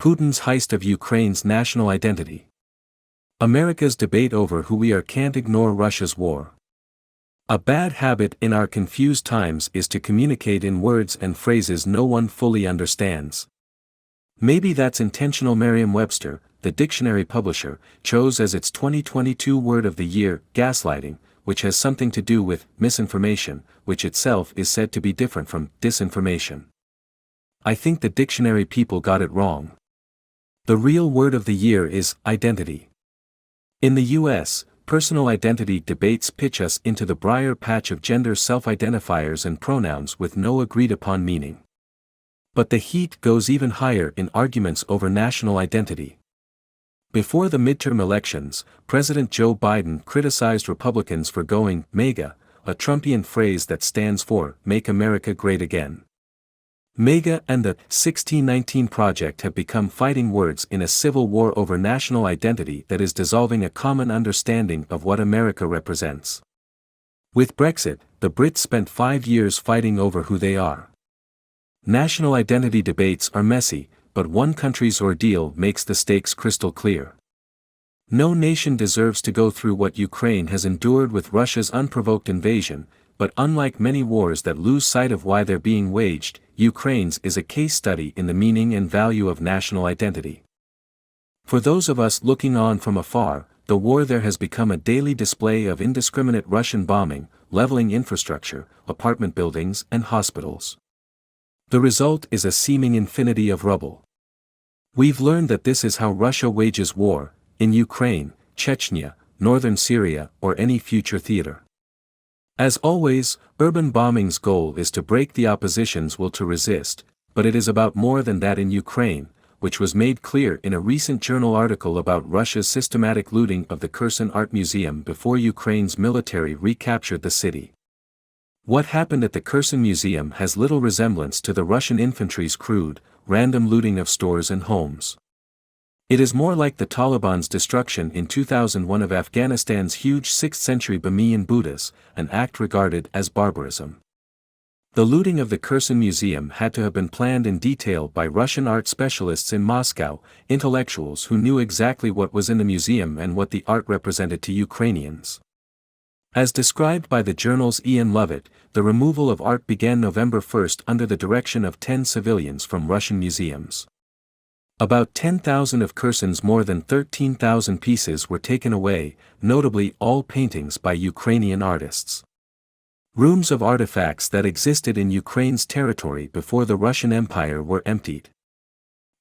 Putin's heist of Ukraine's national identity. America's debate over who we are can't ignore Russia's war. A bad habit in our confused times is to communicate in words and phrases no one fully understands. Maybe that's intentional. Merriam-Webster, the dictionary publisher, chose as its 2022 word of the year, gaslighting, which has something to do with misinformation, which itself is said to be different from disinformation. I think the dictionary people got it wrong. The real word of the year is identity. In the US, personal identity debates pitch us into the briar patch of gender self-identifiers and pronouns with no agreed-upon meaning. But the heat goes even higher in arguments over national identity. Before the midterm elections, President Joe Biden criticized Republicans for going MAGA, a Trumpian phrase that stands for Make America Great Again. MAGA and the 1619 Project have become fighting words in a civil war over national identity that is dissolving a common understanding of what America represents. With Brexit, the Brits spent 5 years fighting over who they are. National identity debates are messy, but one country's ordeal makes the stakes crystal clear. No nation deserves to go through what Ukraine has endured with Russia's unprovoked invasion, but unlike many wars that lose sight of why they're being waged, Ukraine's is a case study in the meaning and value of national identity. For those of us looking on from afar, the war there has become a daily display of indiscriminate Russian bombing, leveling infrastructure, apartment buildings and hospitals. The result is a seeming infinity of rubble. We've learned that this is how Russia wages war, in Ukraine, Chechnya, northern Syria, or any future theater. As always, urban bombing's goal is to break the opposition's will to resist, but it is about more than that in Ukraine, which was made clear in a recent journal article about Russia's systematic looting of the Kherson Art Museum before Ukraine's military recaptured the city. What happened at the Kherson Museum has little resemblance to the Russian infantry's crude, random looting of stores and homes. It is more like the Taliban's destruction in 2001 of Afghanistan's huge 6th-century Bamiyan Buddhas, an act regarded as barbarism. The looting of the Kherson Museum had to have been planned in detail by Russian art specialists in Moscow, intellectuals who knew exactly what was in the museum and what the art represented to Ukrainians. As described by the journal's Ian Lovett, the removal of art began November 1 under the direction of 10 civilians from Russian museums. About 10,000 of Kherson's more than 13,000 pieces were taken away, notably all paintings by Ukrainian artists. Rooms of artifacts that existed in Ukraine's territory before the Russian Empire were emptied.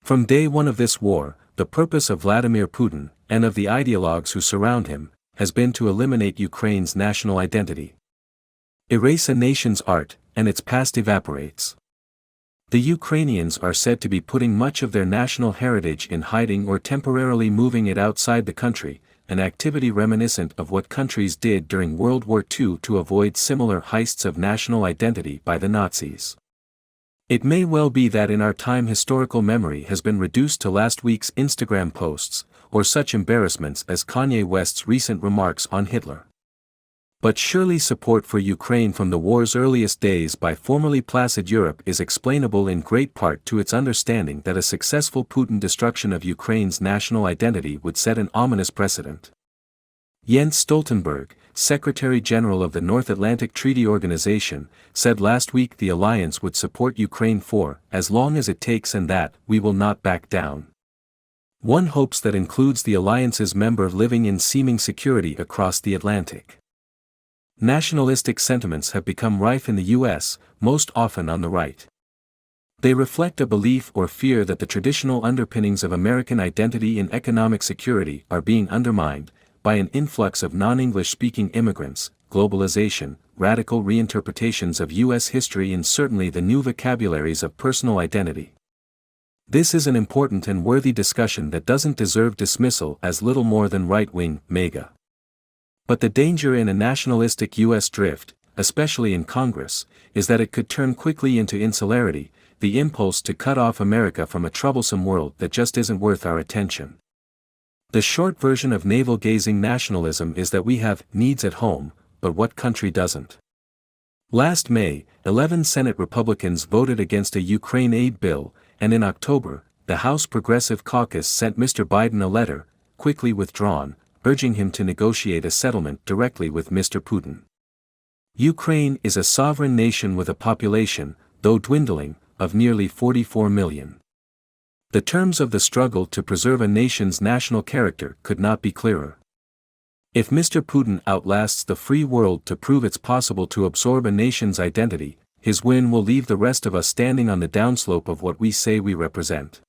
From day one of this war, the purpose of Vladimir Putin, and of the ideologues who surround him, has been to eliminate Ukraine's national identity. Erase a nation's art, and its past evaporates. The Ukrainians are said to be putting much of their national heritage in hiding or temporarily moving it outside the country, an activity reminiscent of what countries did during World War II to avoid similar heists of national identity by the Nazis. It may well be that in our time historical memory has been reduced to last week's Instagram posts, or such embarrassments as Kanye West's recent remarks on Hitler. But surely support for Ukraine from the war's earliest days by formerly placid Europe is explainable in great part to its understanding that a successful Putin destruction of Ukraine's national identity would set an ominous precedent. Jens Stoltenberg, Secretary General of the North Atlantic Treaty Organization, said last week the alliance would support Ukraine for as long as it takes and that we will not back down. One hopes that includes the alliance's member living in seeming security across the Atlantic. Nationalistic sentiments have become rife in the U.S., most often on the right. They reflect a belief or fear that the traditional underpinnings of American identity and economic security are being undermined by an influx of non-English-speaking immigrants, globalization, radical reinterpretations of U.S. history and certainly the new vocabularies of personal identity. This is an important and worthy discussion that doesn't deserve dismissal as little more than right-wing MAGA. But the danger in a nationalistic U.S. drift, especially in Congress, is that it could turn quickly into insularity, the impulse to cut off America from a troublesome world that just isn't worth our attention. The short version of navel-gazing nationalism is that we have needs at home, but what country doesn't? Last May, 11 Senate Republicans voted against a Ukraine aid bill, and in October, the House Progressive Caucus sent Mr. Biden a letter, quickly withdrawn, urging him to negotiate a settlement directly with Mr. Putin. Ukraine is a sovereign nation with a population, though dwindling, of nearly 44 million. The terms of the struggle to preserve a nation's national character could not be clearer. If Mr. Putin outlasts the free world to prove it's possible to absorb a nation's identity, his win will leave the rest of us standing on the downslope of what we say we represent.